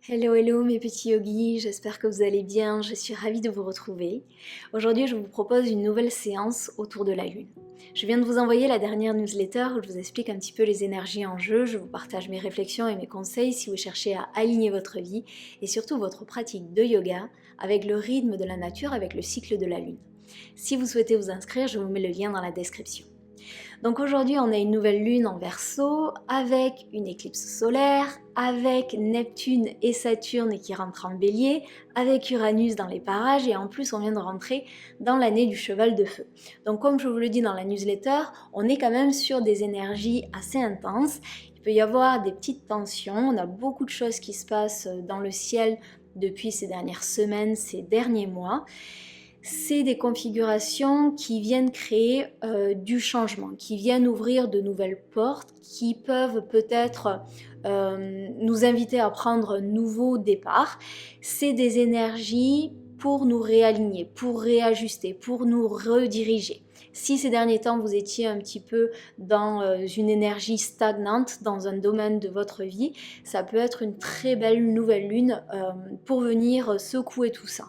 Hello, hello mes petits yogis, j'espère que vous allez bien, je suis ravie de vous retrouver. Aujourd'hui, je vous propose une nouvelle séance autour de la Lune. Je viens de vous envoyer la dernière newsletter où je vous explique un petit peu les énergies en jeu, je vous partage mes réflexions et mes conseils si vous cherchez à aligner votre vie et surtout votre pratique de yoga avec le rythme de la nature, avec le cycle de la Lune. Si vous souhaitez vous inscrire, je vous mets le lien dans la description. Donc aujourd'hui, on a une nouvelle lune en Verseau avec une éclipse solaire, avec Neptune et Saturne qui rentrent en Bélier, avec Uranus dans les parages et en plus on vient de rentrer dans l'année du cheval de feu. Donc comme je vous le dis dans la newsletter, on est quand même sur des énergies assez intenses. Il peut y avoir des petites tensions, on a beaucoup de choses qui se passent dans le ciel depuis ces dernières semaines, ces derniers mois. C'est des configurations qui viennent créer du changement, qui viennent ouvrir de nouvelles portes, qui peuvent peut-être nous inviter à prendre un nouveau départ. C'est des énergies pour nous réaligner, pour réajuster, pour nous rediriger. Si ces derniers temps vous étiez un petit peu dans une énergie stagnante dans un domaine de votre vie, ça peut être une très belle nouvelle lune pour venir secouer tout ça.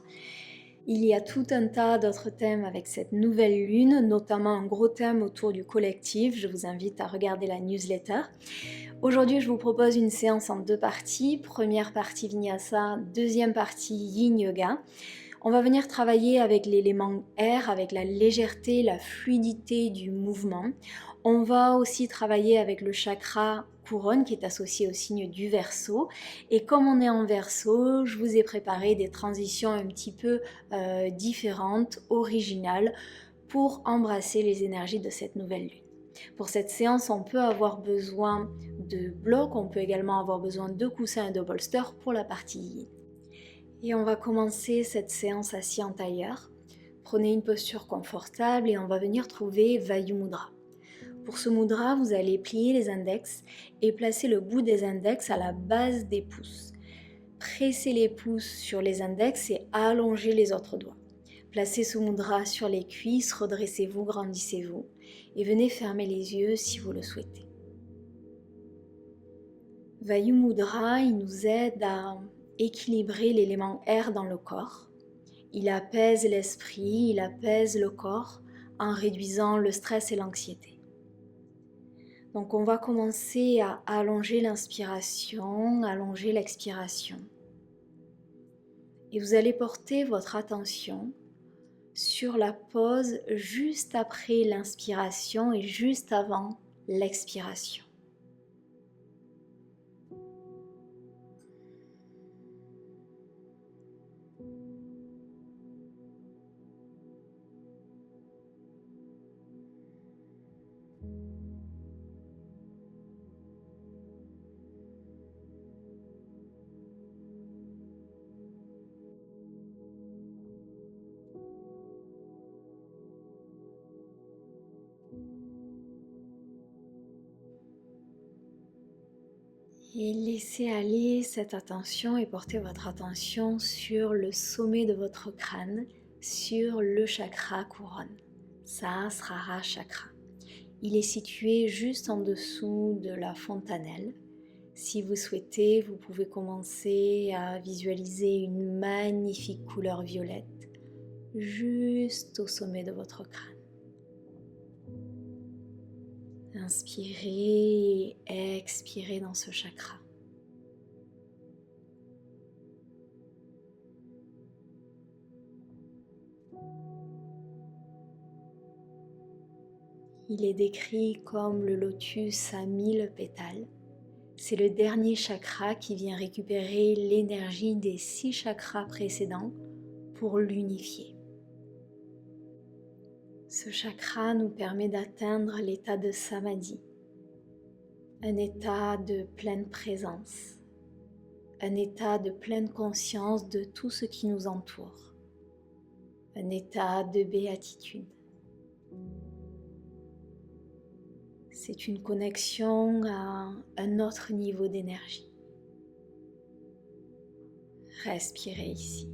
Il y a tout un tas d'autres thèmes avec cette nouvelle lune, notamment un gros thème autour du collectif. Je vous invite à regarder la newsletter. Aujourd'hui, je vous propose une séance en deux parties. Première partie Vinyasa, deuxième partie Yin Yoga. On va venir travailler avec l'élément air, avec la légèreté, la fluidité du mouvement. On va aussi travailler avec le chakra couronne qui est associé au signe du Verseau. Et comme on est en Verseau, je vous ai préparé des transitions un petit peu différentes, originales, pour embrasser les énergies de cette nouvelle lune. Pour cette séance, on peut avoir besoin de blocs, on peut également avoir besoin de coussins et de bolsters pour la partie yin. Et on va commencer cette séance assis en tailleur. Prenez une posture confortable et on va venir trouver Vayu Mudra. Pour ce mudra, vous allez plier les index et placer le bout des index à la base des pouces. Pressez les pouces sur les index et allongez les autres doigts. Placez ce mudra sur les cuisses, redressez-vous, grandissez-vous et venez fermer les yeux si vous le souhaitez. Vayu Mudra, il nous aide à équilibrer l'élément air dans le corps. Il apaise l'esprit, il apaise le corps en réduisant le stress et l'anxiété. Donc on va commencer à allonger l'inspiration, allonger l'expiration. Et vous allez porter votre attention sur la pause juste après l'inspiration et juste avant l'expiration. Et laissez aller cette attention et portez votre attention sur le sommet de votre crâne, sur le chakra couronne, Sahasrara chakra. Il est situé juste en dessous de la fontanelle. Si vous souhaitez, vous pouvez commencer à visualiser une magnifique couleur violette juste au sommet de votre crâne. Inspirez et expirez dans ce chakra. Il est décrit comme le lotus à 1000 pétales. C'est le dernier chakra qui vient récupérer l'énergie des 6 chakras précédents pour l'unifier. Ce chakra nous permet d'atteindre l'état de samadhi, un état de pleine présence, un état de pleine conscience de tout ce qui nous entoure, un état de béatitude. C'est une connexion à un autre niveau d'énergie. Respirez ici.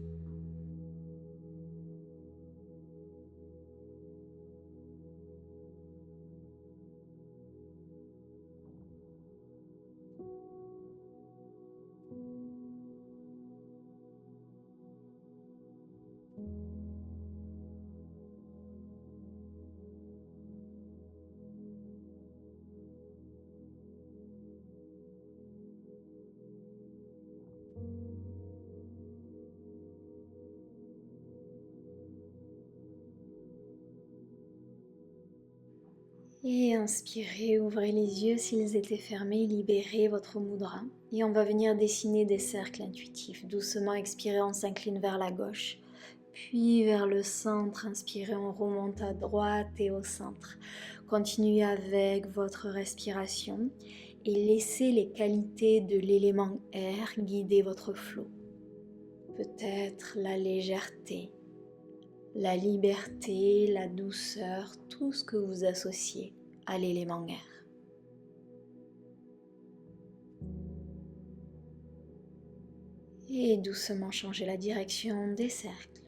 Et inspirez, ouvrez les yeux s'ils étaient fermés, libérez votre mudra. Et on va venir dessiner des cercles intuitifs. Doucement, expirez, on s'incline vers la gauche. Puis vers le centre, inspirez, on remonte à droite et au centre. Continuez avec votre respiration et laissez les qualités de l'élément air guider votre flot. Peut-être la légèreté, la liberté, la douceur, tout ce que vous associez à l'élément air. Et doucement changez la direction des cercles.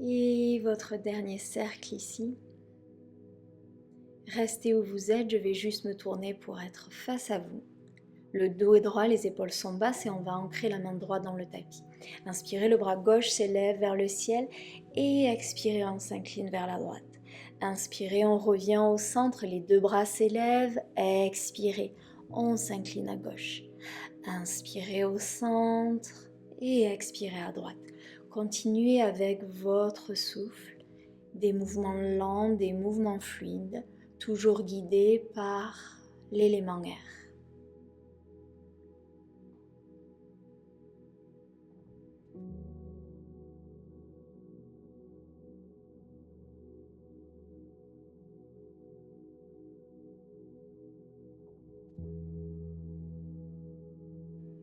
Et votre dernier cercle ici. Restez où vous êtes, je vais juste me tourner pour être face à vous. Le dos est droit, les épaules sont basses et on va ancrer la main droite dans le tapis. Inspirez, le bras gauche s'élève vers le ciel et expirez, on s'incline vers la droite. Inspirez, on revient au centre, les deux bras s'élèvent, expirez, on s'incline à gauche. Inspirez au centre et expirez à droite. Continuez avec votre souffle, des mouvements lents, des mouvements fluides, toujours guidés par l'élément air.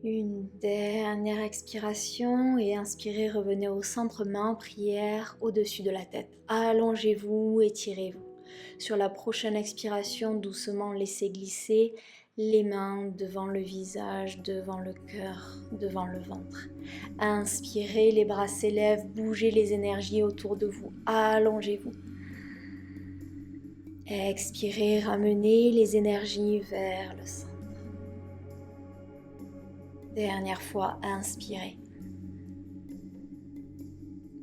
Une dernière expiration et inspirez, revenez au centre, main en prière au-dessus de la tête. Allongez-vous, étirez-vous. Sur la prochaine expiration, doucement laissez glisser les mains devant le visage, devant le cœur, devant le ventre. Inspirez, les bras s'élèvent, bougez les énergies autour de vous. Allongez-vous. Expirez, ramenez les énergies vers le centre. Dernière fois, inspirez.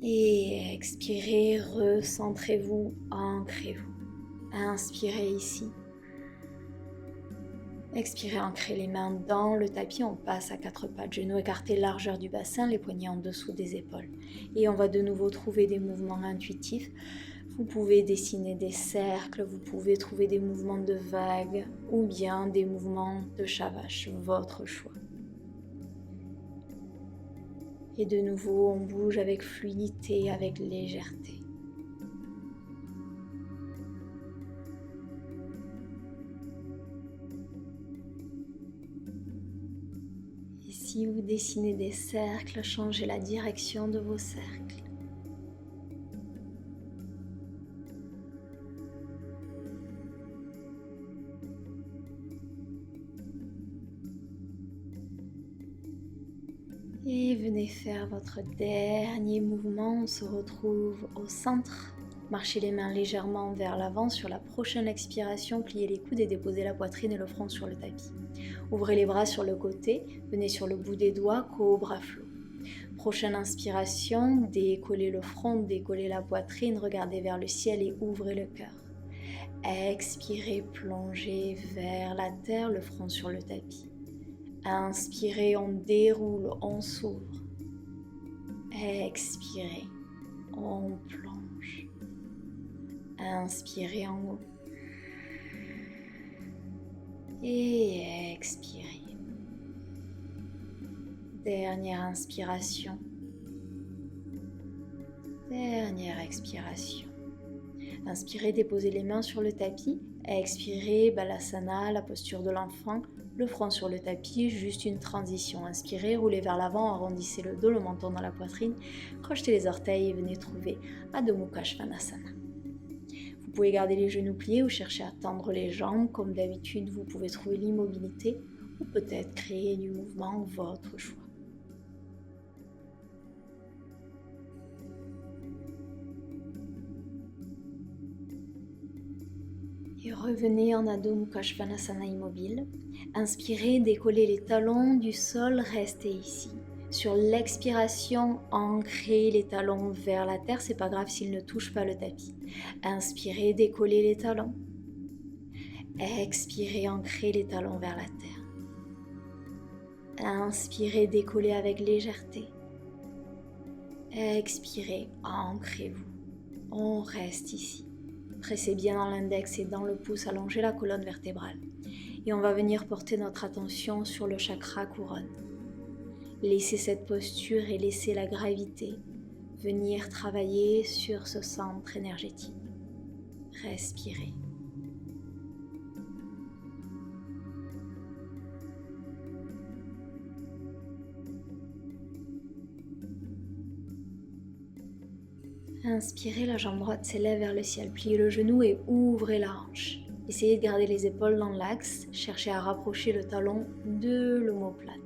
Et expirez, recentrez-vous, ancrez-vous. Inspirez ici. Expirez, ancrez les mains dans le tapis, on passe à quatre pattes, genoux écartés, largeur du bassin, les poignets en dessous des épaules. Et on va de nouveau trouver des mouvements intuitifs. Vous pouvez dessiner des cercles, vous pouvez trouver des mouvements de vagues ou bien des mouvements de Shavash, votre choix. Et de nouveau, on bouge avec fluidité, avec légèreté. Et si vous dessinez des cercles, changez la direction de vos cercles. Et venez faire votre dernier mouvement, on se retrouve au centre. Marchez les mains légèrement vers l'avant, sur la prochaine expiration, pliez les coudes et déposez la poitrine et le front sur le tapis. Ouvrez les bras sur le côté, venez sur le bout des doigts, cobra flow. Prochaine inspiration, décollez le front, décollez la poitrine, regardez vers le ciel et ouvrez le cœur. Expirez, plongez vers la terre, le front sur le tapis. Inspirez, on déroule, on s'ouvre. Expirez, on plonge. Inspirez en haut. Et expirez. Dernière inspiration. Dernière expiration. Inspirez, déposez les mains sur le tapis. Expirez, Balasana, la posture de l'enfant. Le front sur le tapis, juste une transition. Inspirez, roulez vers l'avant, arrondissez le dos, le menton dans la poitrine, crochetez les orteils et venez trouver Adho Mukha Svanasana. Vous pouvez garder les genoux pliés ou chercher à tendre les jambes. Comme d'habitude, vous pouvez trouver l'immobilité ou peut-être créer du mouvement, votre choix. Et revenez en Adho Mukha Svanasana immobile. Inspirez, décollez les talons du sol, restez ici. Sur l'expiration, ancrez les talons vers la terre, c'est pas grave s'ils ne touchent pas le tapis. Inspirez, décollez les talons. Expirez, ancrez les talons vers la terre. Inspirez, décollez avec légèreté. Expirez, ancrez-vous. On reste ici. Pressez bien dans l'index et dans le pouce, allongez la colonne vertébrale. Et on va venir porter notre attention sur le chakra couronne. Laissez cette posture et laissez la gravité venir travailler sur ce centre énergétique. Respirez. Inspirez, la jambe droite s'élève vers le ciel. Pliez le genou et ouvrez la hanche. Essayez de garder les épaules dans l'axe. Cherchez à rapprocher le talon de l'omoplate.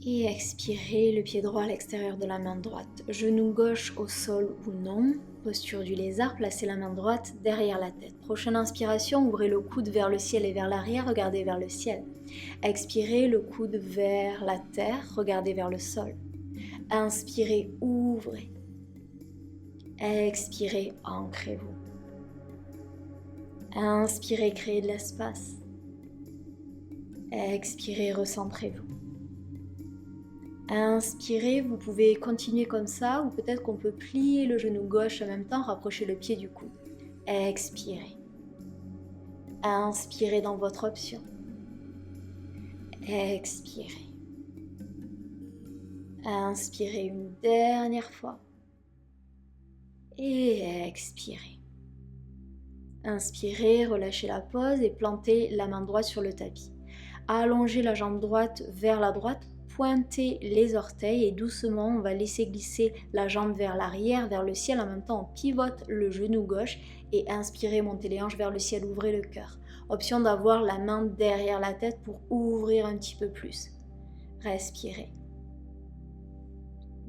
Et expirez, le pied droit à l'extérieur de la main droite. Genou gauche au sol ou non. Posture du lézard, placez la main droite derrière la tête. Prochaine inspiration, ouvrez le coude vers le ciel et vers l'arrière, regardez vers le ciel. Expirez, le coude vers la terre, regardez vers le sol. Inspirez, ouvrez. Expirez, ancrez-vous. Inspirez, créez de l'espace. Expirez, recentrez-vous. Inspirez, vous pouvez continuer comme ça ou peut-être qu'on peut plier le genou gauche en même temps, rapprocher le pied du coude. Expirez. Inspirez dans votre option. Expirez. Inspirez une dernière fois. Et expirez. Inspirez, relâchez la pause et plantez la main droite sur le tapis. Allongez la jambe droite vers la droite. Pointez les orteils et doucement on va laisser glisser la jambe vers l'arrière, vers le ciel. En même temps on pivote le genou gauche et inspirez, montez les hanches vers le ciel, ouvrez le cœur. Option d'avoir la main derrière la tête pour ouvrir un petit peu plus. Respirez.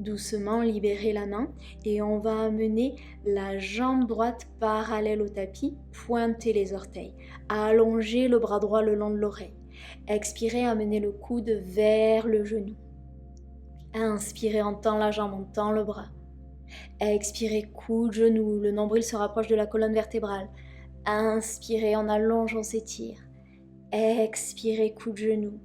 Doucement libérez la main et on va amener la jambe droite parallèle au tapis, pointez les orteils. Allongez le bras droit le long de l'oreille. Expirez, amenez le coude vers le genou. Inspirez, on tend la jambe, on tend le bras. Expirez, coude, genou, le nombril se rapproche de la colonne vertébrale. Inspirez, on allonge, on s'étire. Expirez, coude, genou.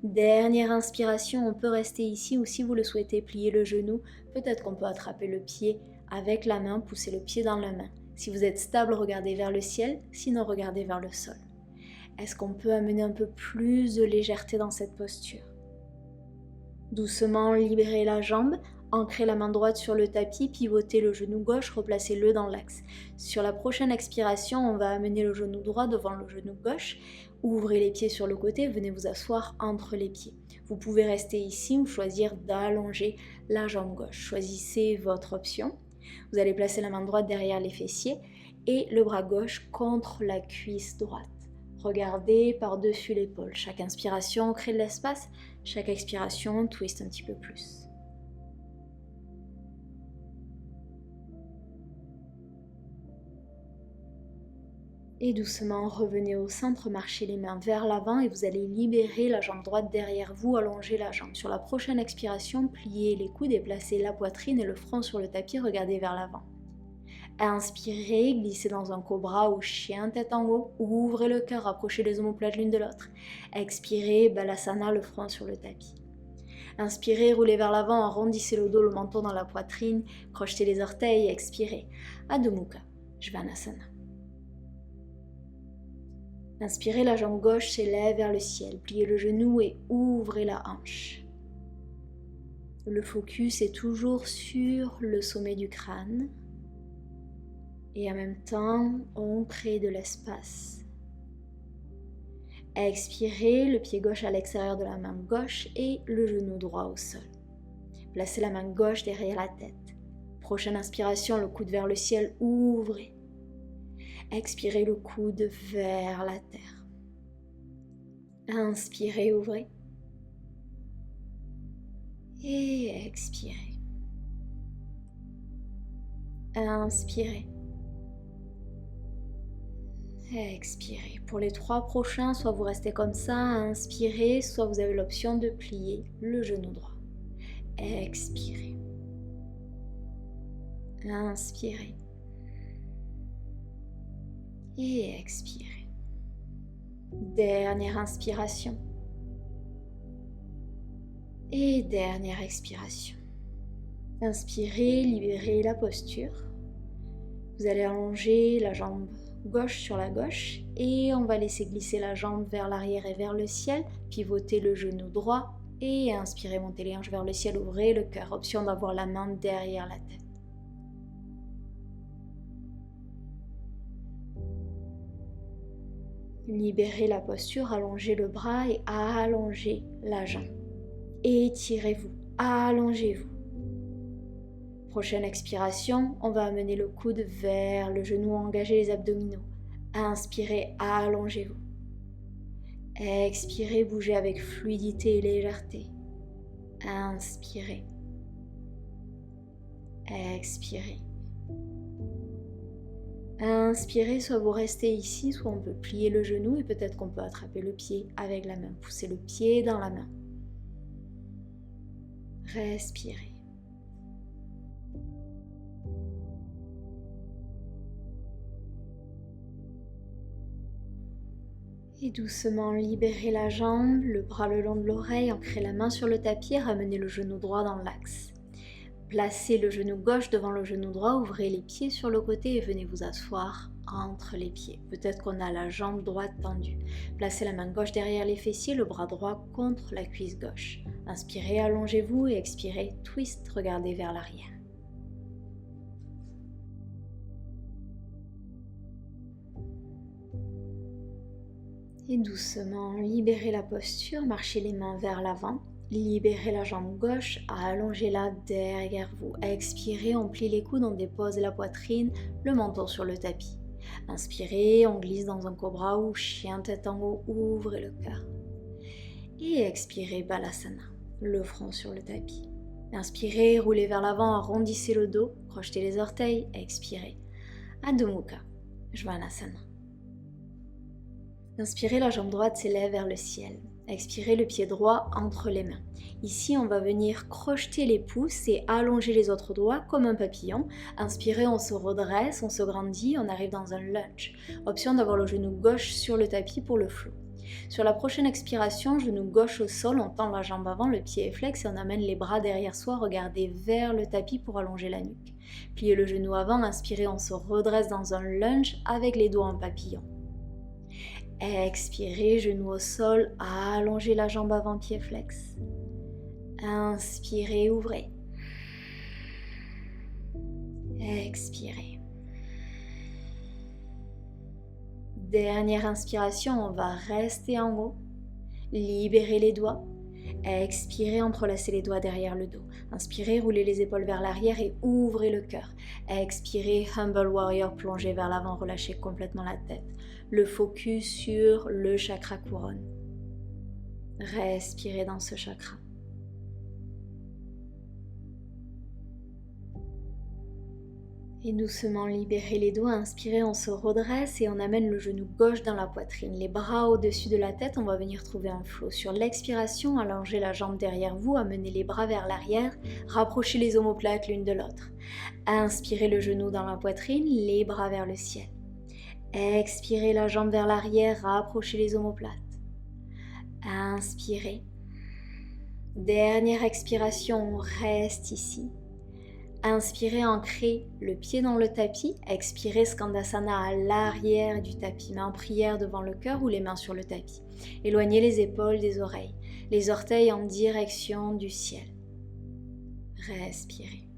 Dernière inspiration, on peut rester ici ou si vous le souhaitez, plier le genou. Peut-être qu'on peut attraper le pied avec la main, pousser le pied dans la main. Si vous êtes stable, regardez vers le ciel, sinon regardez vers le sol. Est-ce qu'on peut amener un peu plus de légèreté dans cette posture? Doucement, libérez la jambe, ancrez la main droite sur le tapis, pivotez le genou gauche, replacez-le dans l'axe. Sur la prochaine expiration, on va amener le genou droit devant le genou gauche, ouvrez les pieds sur le côté, venez vous asseoir entre les pieds. Vous pouvez rester ici ou choisir d'allonger la jambe gauche. Choisissez votre option. Vous allez placer la main droite derrière les fessiers et le bras gauche contre la cuisse droite. Regardez par-dessus l'épaule. Chaque inspiration crée de l'espace, chaque expiration twist un petit peu plus. Et doucement, revenez au centre, marchez les mains vers l'avant et vous allez libérer la jambe droite derrière vous, allonger la jambe. Sur la prochaine expiration, pliez les coudes et placez la poitrine et le front sur le tapis, regardez vers l'avant. Inspirez, glissez dans un cobra ou chien tête en haut, ouvrez le cœur, rapprochez les omoplates l'une de l'autre. Expirez, balasana, le front sur le tapis. Inspirez, roulez vers l'avant, arrondissez le dos, le menton dans la poitrine, crochetez les orteils, expirez. Adho Mukha, Svanasana. Inspirez, la jambe gauche s'élève vers le ciel, pliez le genou et ouvrez la hanche. Le focus est toujours sur le sommet du crâne. Et en même temps, on crée de l'espace. Expirez, le pied gauche à l'extérieur de la main gauche et le genou droit au sol. Placez la main gauche derrière la tête. Prochaine inspiration, le coude vers le ciel, ouvrez. Expirez, le coude vers la terre. Inspirez, ouvrez. Et expirez. Inspirez. Expirez. Pour les 3 prochains, soit vous restez comme ça, inspirez, soit vous avez l'option de plier le genou droit. Expirez. Inspirez. Et expirez. Dernière inspiration. Et dernière expiration. Inspirez, libérez la posture. Vous allez allonger la jambe gauche sur la gauche et on va laisser glisser la jambe vers l'arrière et vers le ciel, pivoter le genou droit et inspirez, montez les hanches vers le ciel, ouvrez le cœur, option d'avoir la main derrière la tête. Libérez la posture, allongez le bras et allongez la jambe. Étirez-vous, allongez-vous. Prochaine expiration, on va amener le coude vers le genou, engager les abdominaux. Inspirez, allongez-vous. Expirez, bougez avec fluidité et légèreté. Inspirez. Expirez. Inspirez, soit vous restez ici, soit on peut plier le genou et peut-être qu'on peut attraper le pied avec la main. Poussez le pied dans la main. Respirez. Et doucement libérez la jambe, le bras le long de l'oreille, ancrez la main sur le tapis et ramenez le genou droit dans l'axe. Placez le genou gauche devant le genou droit, ouvrez les pieds sur le côté et venez vous asseoir entre les pieds. Peut-être qu'on a la jambe droite tendue. Placez la main gauche derrière les fessiers, le bras droit contre la cuisse gauche. Inspirez, allongez-vous et expirez, twist, regardez vers l'arrière. Et doucement, libérez la posture, marchez les mains vers l'avant, libérez la jambe gauche, allongez-la derrière vous. Expirez, on plie les coudes, on dépose la poitrine, le menton sur le tapis. Inspirez, on glisse dans un cobra ou chien tête en haut, ouvrez le cœur. Et expirez, Balasana, le front sur le tapis. Inspirez, roulez vers l'avant, arrondissez le dos, crochetez les orteils, expirez. Adho Mukha, Svanasana. Inspirez, la jambe droite s'élève vers le ciel. Expirez, le pied droit entre les mains. Ici, on va venir crocheter les pouces et allonger les autres doigts comme un papillon. Inspirez, on se redresse, on se grandit, on arrive dans un lunge. Option d'avoir le genou gauche sur le tapis pour le flow. Sur la prochaine expiration, genou gauche au sol, on tend la jambe avant, le pied est flex et on amène les bras derrière soi, regardez vers le tapis pour allonger la nuque. Pliez le genou avant, inspirez, on se redresse dans un lunge avec les doigts en papillon. Expirez, genou au sol, allongez la jambe avant, pied flex. Inspirez, ouvrez. Expirez. Dernière inspiration, on va rester en haut. Libérez les doigts. Expirez, entrelacez les doigts derrière le dos. Inspirez, roulez les épaules vers l'arrière et ouvrez le cœur. Expirez, Humble Warrior, plongez vers l'avant, relâchez complètement la tête. Le focus sur le chakra couronne. Respirez dans ce chakra. Et doucement libérez les doigts, inspirez, on se redresse et on amène le genou gauche dans la poitrine. Les bras au-dessus de la tête, on va venir trouver un flow. Sur l'expiration, allongez la jambe derrière vous, amenez les bras vers l'arrière, rapprochez les omoplates l'une de l'autre. Inspirez le genou dans la poitrine, les bras vers le ciel. Expirez la jambe vers l'arrière, rapprochez les omoplates. Inspirez. Dernière expiration, on reste ici. Inspirez, ancrez le pied dans le tapis. Expirez, Skandasana à l'arrière du tapis. Main en prière devant le cœur ou les mains sur le tapis. Éloignez les épaules des oreilles. Les orteils en direction du ciel. Respirez.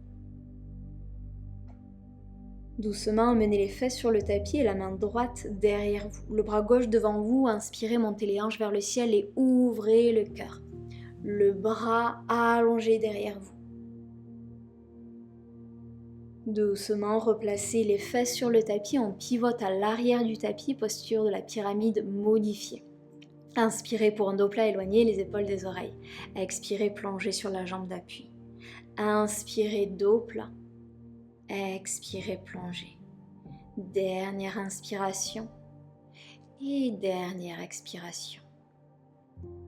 Doucement, emmenez les fesses sur le tapis et la main droite derrière vous. Le bras gauche devant vous. Inspirez, montez les hanches vers le ciel et ouvrez le cœur. Le bras allongé derrière vous. Doucement, replacez les fesses sur le tapis, on pivote à l'arrière du tapis, posture de la pyramide modifiée. Inspirez pour un dos plat, éloignez les épaules des oreilles. Expirez, plongez sur la jambe d'appui. Inspirez, dos plat. Expirez, plongez. Dernière inspiration. Et dernière expiration.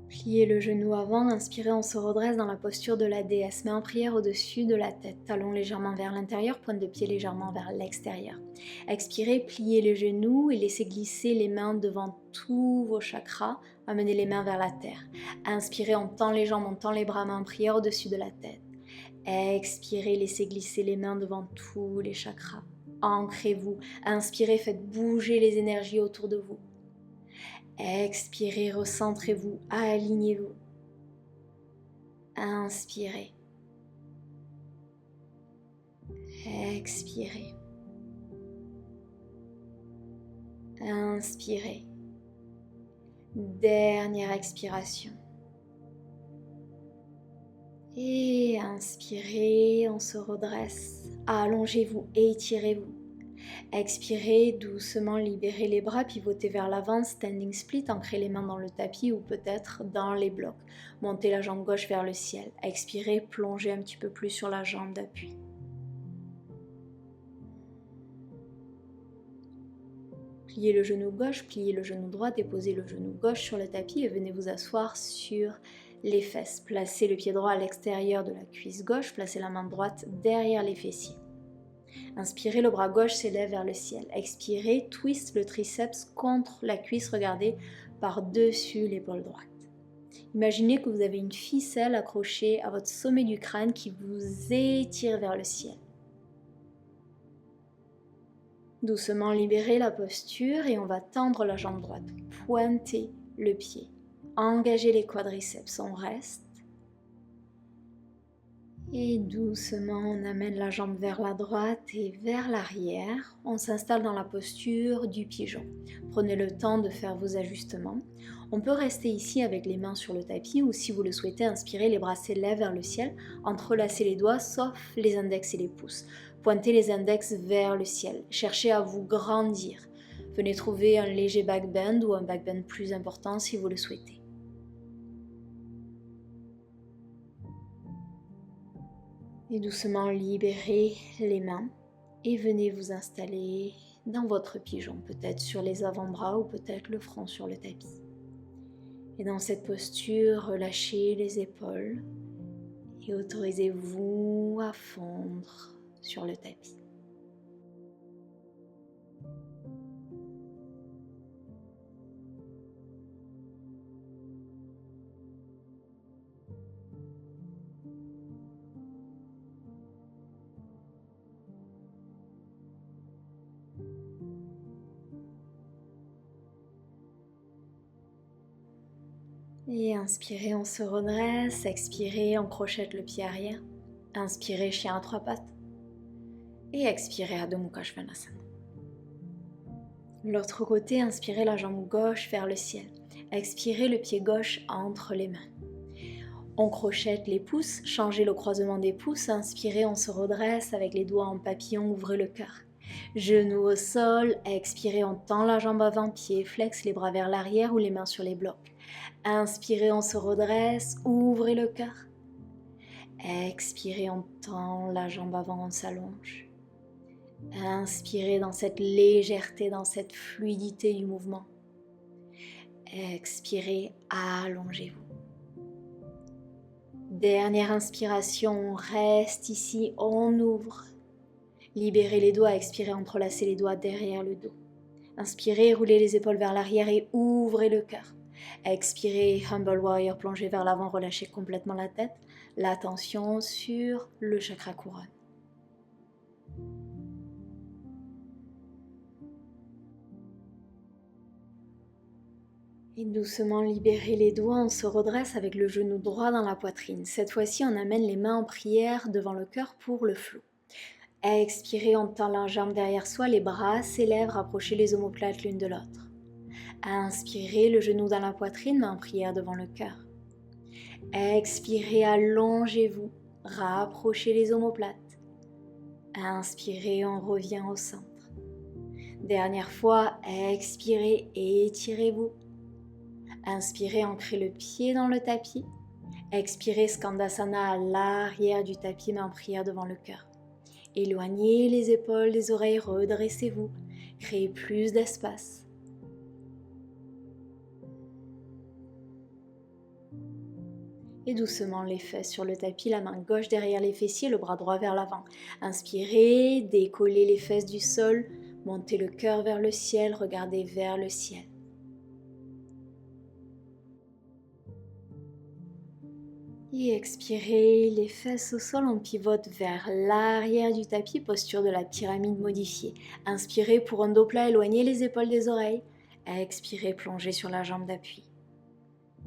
Pliez le genou avant, inspirez, on se redresse dans la posture de la déesse, main en prière au-dessus de la tête, talons légèrement vers l'intérieur, pointe de pied légèrement vers l'extérieur. Expirez, pliez les genoux et laissez glisser les mains devant tous vos chakras, amenez les mains vers la terre. Inspirez, on tend les jambes, on tend les bras, main en prière au-dessus de la tête. Expirez, laissez glisser les mains devant tous les chakras. Ancrez-vous, inspirez, faites bouger les énergies autour de vous. Expirez, recentrez-vous, alignez-vous. Inspirez. Expirez. Inspirez. Dernière expiration. Et inspirez, on se redresse. Allongez-vous, étirez-vous. Expirez, doucement libérez les bras, pivotez vers l'avant, standing split, ancrez les mains dans le tapis ou peut-être dans les blocs. Montez la jambe gauche vers le ciel. Expirez, plongez un petit peu plus sur la jambe d'appui. Pliez le genou gauche, pliez le genou droit, déposez le genou gauche sur le tapis et venez vous asseoir sur les fesses. Placez le pied droit à l'extérieur de la cuisse gauche, placez la main droite derrière les fessiers. Inspirez, le bras gauche s'élève vers le ciel. Expirez, twist le triceps contre la cuisse, regardez par-dessus l'épaule droite. Imaginez que vous avez une ficelle accrochée à votre sommet du crâne qui vous étire vers le ciel. Doucement libérez la posture et on va tendre la jambe droite. Pointez le pied. Engagez les quadriceps, on reste. Et doucement, on amène la jambe vers la droite et vers l'arrière. On s'installe dans la posture du pigeon. Prenez le temps de faire vos ajustements. On peut rester ici avec les mains sur le tapis ou si vous le souhaitez, inspirez, les bras s'élèvent vers le ciel. Entrelacez les doigts, sauf les index et les pouces. Pointez les index vers le ciel. Cherchez à vous grandir. Venez trouver un léger back bend ou un back bend plus important si vous le souhaitez. Et doucement libérez les mains et venez vous installer dans votre pigeon, peut-être sur les avant-bras ou peut-être le front sur le tapis. Et dans cette posture, relâchez les épaules et autorisez-vous à fondre sur le tapis. Et inspirez, on se redresse. Expirez, on crochette le pied arrière. Inspirez, chien à trois pattes. Et expirez, Adho Mukha Svanasana. L'autre côté, inspirez la jambe gauche vers le ciel. Expirez, le pied gauche entre les mains. On crochette les pouces, changez le croisement des pouces. Inspirez, on se redresse avec les doigts en papillon, ouvrez le cœur. Genoux au sol, expirez, on tend la jambe avant, pied flex, les bras vers l'arrière ou les mains sur les blocs. Inspirez, on se redresse, ouvrez le cœur. Expirez, on tend la jambe avant, on s'allonge. Inspirez dans cette légèreté, dans cette fluidité du mouvement. Expirez, allongez-vous. Dernière inspiration, on reste ici, on ouvre. Libérez les doigts, expirez, entrelacez les doigts derrière le dos. Inspirez, roulez les épaules vers l'arrière et ouvrez le cœur. Expirez, Humble Warrior, plongez vers l'avant, relâchez complètement la tête. L'attention sur le chakra couronne. Et doucement libérez les doigts, on se redresse avec le genou droit dans la poitrine. Cette fois-ci, on amène les mains en prière devant le cœur pour le flow. Expirez, on tend la jambe derrière soi, les bras s'élèvent, rapprochez les omoplates l'une de l'autre. Inspirez, le genou dans la poitrine, main en prière devant le cœur. Expirez, allongez-vous, rapprochez les omoplates. Inspirez, on revient au centre. Dernière fois, expirez, étirez-vous. Inspirez, ancrez le pied dans le tapis. Expirez, Skandasana à l'arrière du tapis, main en prière devant le cœur. Éloignez les épaules des oreilles, redressez-vous. Créez plus d'espace. Et doucement les fesses sur le tapis, la main gauche derrière les fessiers, le bras droit vers l'avant. Inspirez, décollez les fesses du sol, montez le cœur vers le ciel, regardez vers le ciel. Et expirez, les fesses au sol, on pivote vers l'arrière du tapis, posture de la pyramide modifiée. Inspirez pour un dos plat, éloignez les épaules des oreilles. Expirez, plongez sur la jambe d'appui.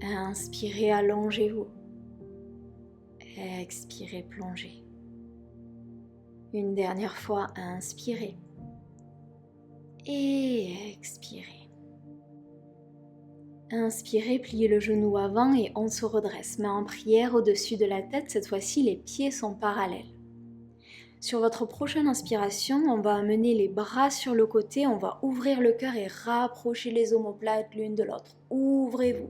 Inspirez, allongez-vous. Expirez, plongez. Une dernière fois, inspirez. Et expirez. Inspirez, pliez le genou avant et on se redresse. Main en prière au-dessus de la tête, cette fois-ci les pieds sont parallèles. Sur votre prochaine inspiration, on va amener les bras sur le côté, on va ouvrir le cœur et rapprocher les omoplates l'une de l'autre. Ouvrez-vous.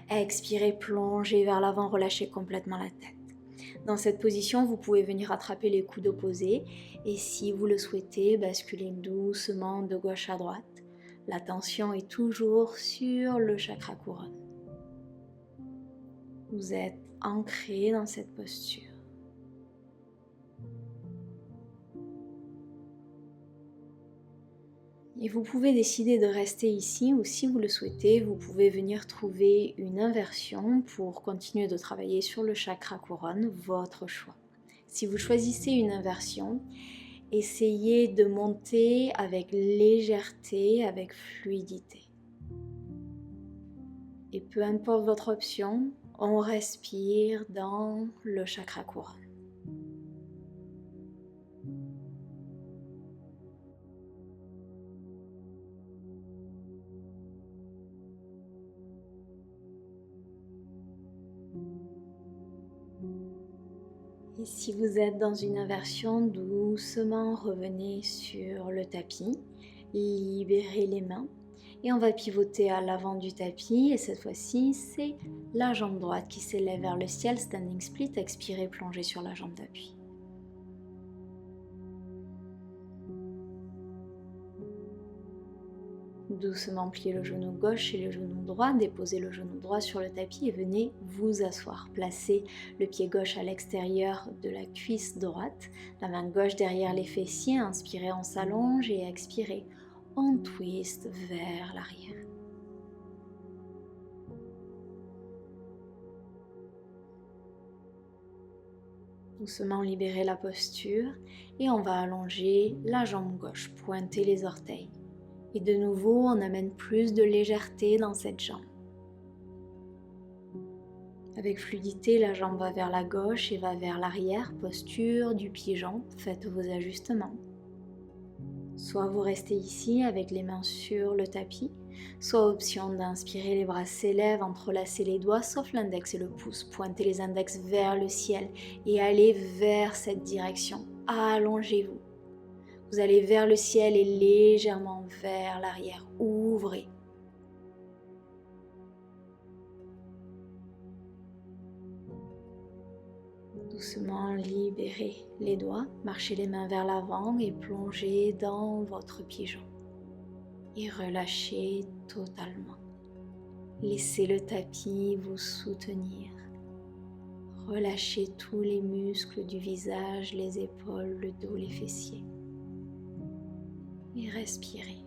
Expirez, plongez vers l'avant, relâchez complètement la tête. Dans cette position, vous pouvez venir attraper les coudes opposés et si vous le souhaitez, basculer doucement de gauche à droite. L'attention est toujours sur le chakra couronne. Vous êtes ancré dans cette posture. Et vous pouvez décider de rester ici ou si vous le souhaitez, vous pouvez venir trouver une inversion pour continuer de travailler sur le chakra couronne, votre choix. Si vous choisissez une inversion, essayez de monter avec légèreté, avec fluidité. Et peu importe votre option, on respire dans le chakra couronne. Et si vous êtes dans une inversion, doucement revenez sur le tapis, libérez les mains et on va pivoter à l'avant du tapis et cette fois-ci c'est la jambe droite qui s'élève vers le ciel, standing split, expirez, plongez sur la jambe d'appui. Doucement pliez le genou gauche et le genou droit, déposez le genou droit sur le tapis et venez vous asseoir. Placez le pied gauche à l'extérieur de la cuisse droite, la main gauche derrière les fessiers, inspirez, on s'allonge et expirez, on twist vers l'arrière. Doucement libérez la posture et on va allonger la jambe gauche, pointer les orteils. Et de nouveau, on amène plus de légèreté dans cette jambe. Avec fluidité, la jambe va vers la gauche et va vers l'arrière, posture du pied-jambe, faites vos ajustements. Soit vous restez ici avec les mains sur le tapis, soit option d'inspirer, les bras s'élèvent, entrelacez les doigts, sauf l'index et le pouce, pointez les index vers le ciel et allez vers cette direction, allongez-vous. Vous allez vers le ciel et légèrement vers l'arrière. Ouvrez. Doucement libérez les doigts. Marchez les mains vers l'avant et plongez dans votre pigeon. Et relâchez totalement. Laissez le tapis vous soutenir. Relâchez tous les muscles du visage, les épaules, le dos, les fessiers. Et respirez.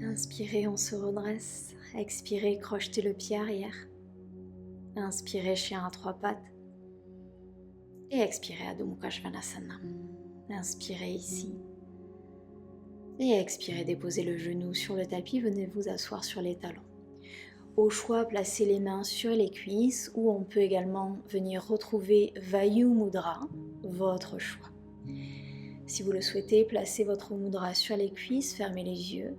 Inspirez, on se redresse. Expirez, crochetez le pied arrière. Inspirez, chien à trois pattes. Et expirez, Adho Mukha Svanasana. Inspirez ici. Et expirez, déposez le genou sur le tapis, venez vous asseoir sur les talons. Au choix, placez les mains sur les cuisses ou on peut également venir retrouver Vayu Mudra, votre choix. Si vous le souhaitez, placez votre mudra sur les cuisses, fermez les yeux.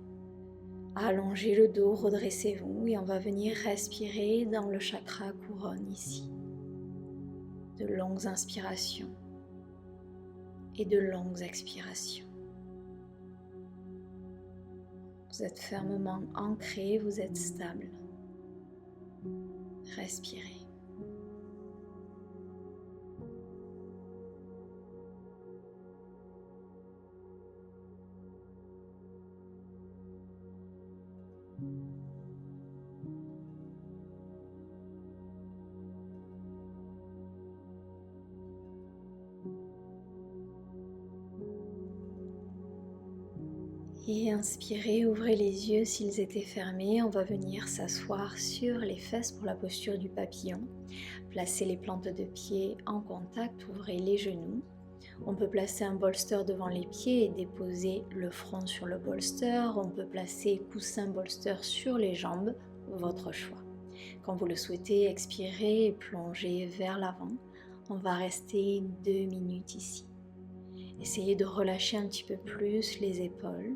Allongez le dos, redressez-vous et on va venir respirer dans le chakra couronne ici. De longues inspirations et de longues expirations. Vous êtes fermement ancré, vous êtes stable. Respirez. Et inspirez, ouvrez les yeux s'ils étaient fermés. On va venir s'asseoir sur les fesses pour la posture du papillon. Placez les plantes de pied en contact, ouvrez les genoux. On peut placer un bolster devant les pieds et déposer le front sur le bolster. On peut placer coussin bolster sur les jambes, votre choix. Quand vous le souhaitez, expirez et plongez vers l'avant. On va rester 2 minutes ici. Essayez de relâcher un petit peu plus les épaules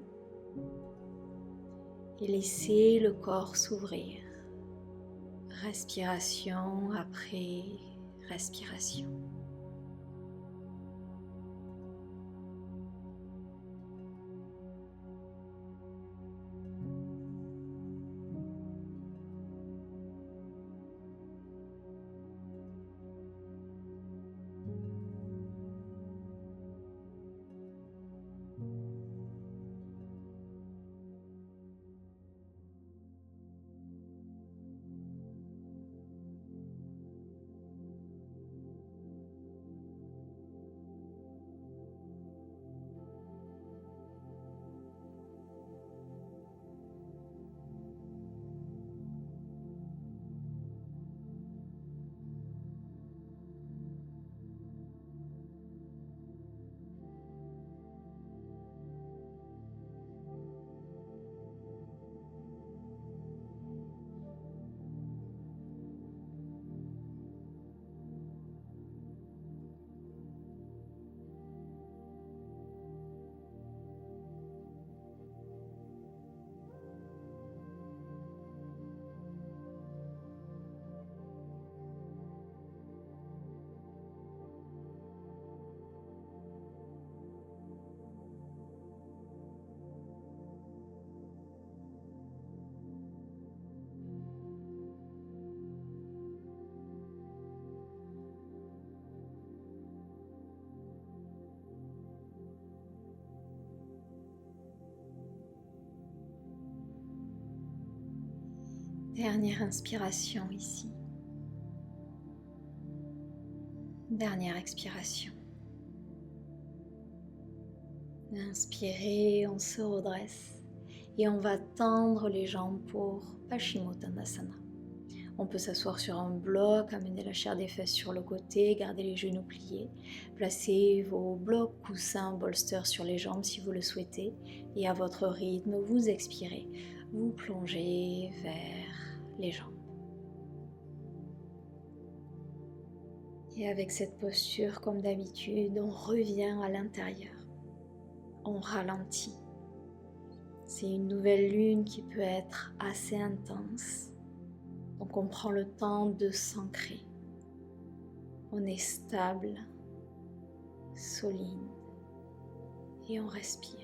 et laissez le corps s'ouvrir. Respiration après respiration. Dernière inspiration ici. Dernière expiration. Inspirez, on se redresse et on va tendre les jambes pour Paschimottanasana. On peut s'asseoir sur un bloc, amener la chair des fesses sur le côté, garder les genoux pliés. Placez vos blocs, coussins, bolsters sur les jambes si vous le souhaitez. Et à votre rythme, vous expirez. Vous plongez vers les jambes. Et avec cette posture, comme d'habitude, on revient à l'intérieur. On ralentit. C'est une nouvelle lune qui peut être assez intense. Donc on prend le temps de s'ancrer. On est stable, solide et on respire.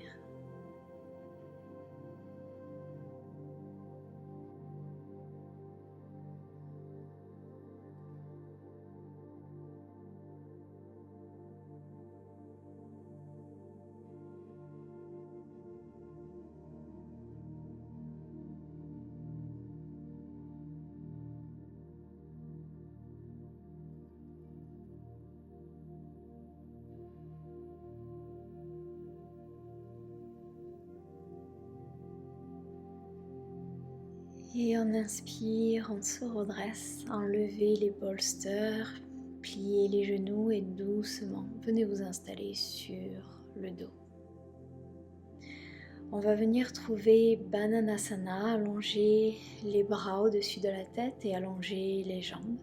Et on inspire, on se redresse, enlevez les bolsters, pliez les genoux et doucement, venez vous installer sur le dos. On va venir trouver Bananasana, allonger les bras au-dessus de la tête et allonger les jambes.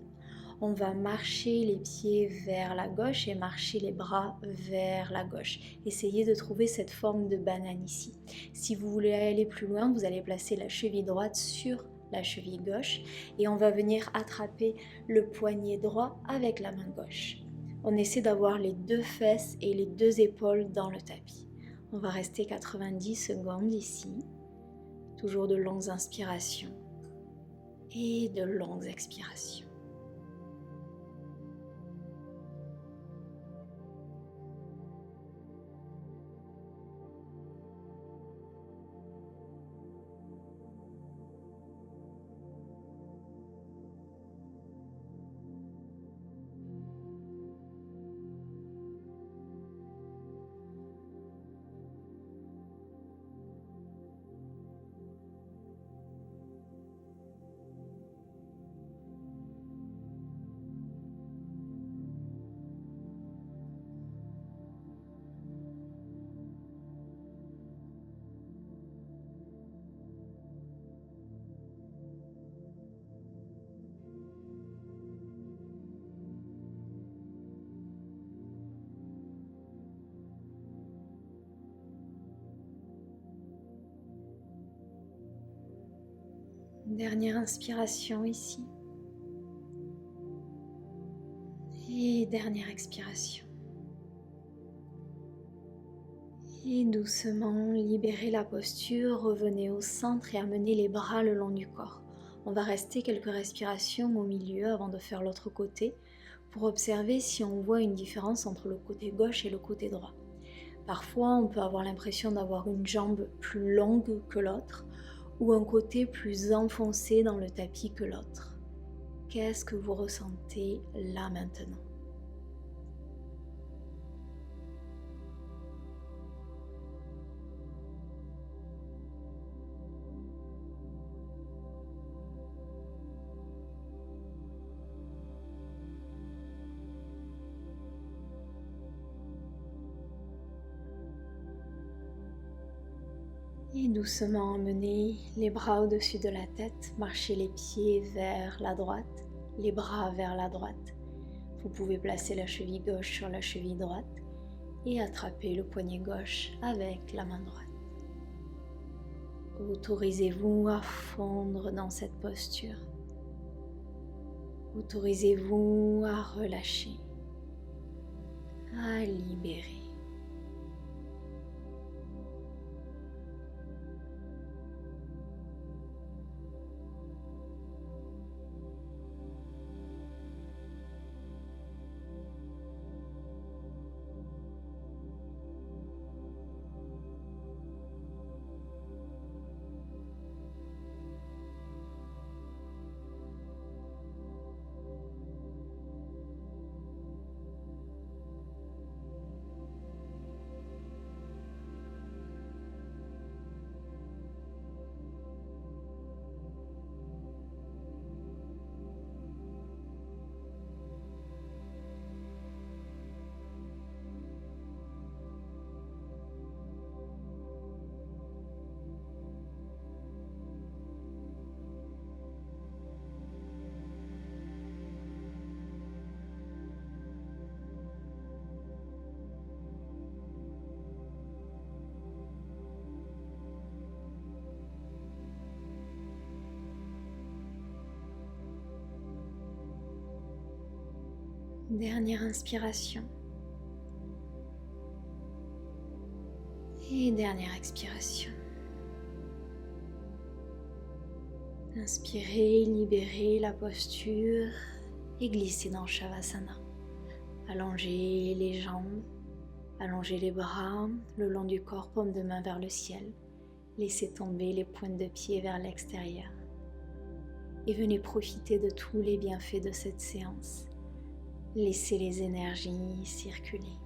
On va marcher les pieds vers la gauche et marcher les bras vers la gauche. Essayez de trouver cette forme de banane ici. Si vous voulez aller plus loin, vous allez placer la cheville droite sur la cheville gauche et on va venir attraper le poignet droit avec la main gauche. On essaie d'avoir les deux fesses et les deux épaules dans le tapis. On va rester 90 secondes ici, toujours de longues inspirations et de longues expirations. Dernière inspiration ici. Et dernière expiration. Et doucement, libérez la posture, revenez au centre et amenez les bras le long du corps. On va rester quelques respirations au milieu avant de faire l'autre côté pour observer si on voit une différence entre le côté gauche et le côté droit. Parfois, on peut avoir l'impression d'avoir une jambe plus longue que l'autre ou un côté plus enfoncé dans le tapis que l'autre. Qu'est-ce que vous ressentez là maintenant ? Et doucement emmenez les bras au-dessus de la tête, marchez les pieds vers la droite, les bras vers la droite. Vous pouvez placer la cheville gauche sur la cheville droite et attraper le poignet gauche avec la main droite. Autorisez-vous à fondre dans cette posture. Autorisez-vous à relâcher, à libérer. Dernière inspiration. Et dernière expiration. Inspirez, libérez la posture et glissez dans Shavasana. Allongez les jambes, allongez les bras le long du corps, paume de main vers le ciel. Laissez tomber les pointes de pied vers l'extérieur. Et venez profiter de tous les bienfaits de cette séance. Laissez les énergies circuler.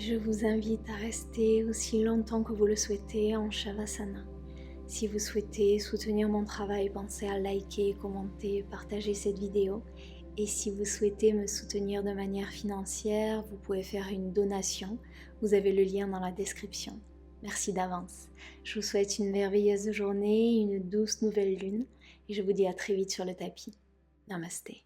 je vous invite à rester aussi longtemps que vous le souhaitez en Shavasana. Si vous souhaitez soutenir mon travail, pensez à liker, commenter, partager cette vidéo. Et si vous souhaitez me soutenir de manière financière, vous pouvez faire une donation. Vous avez le lien dans la description. Merci d'avance. Je vous souhaite une merveilleuse journée, une douce nouvelle lune et je vous dis à très vite sur le tapis. Namasté.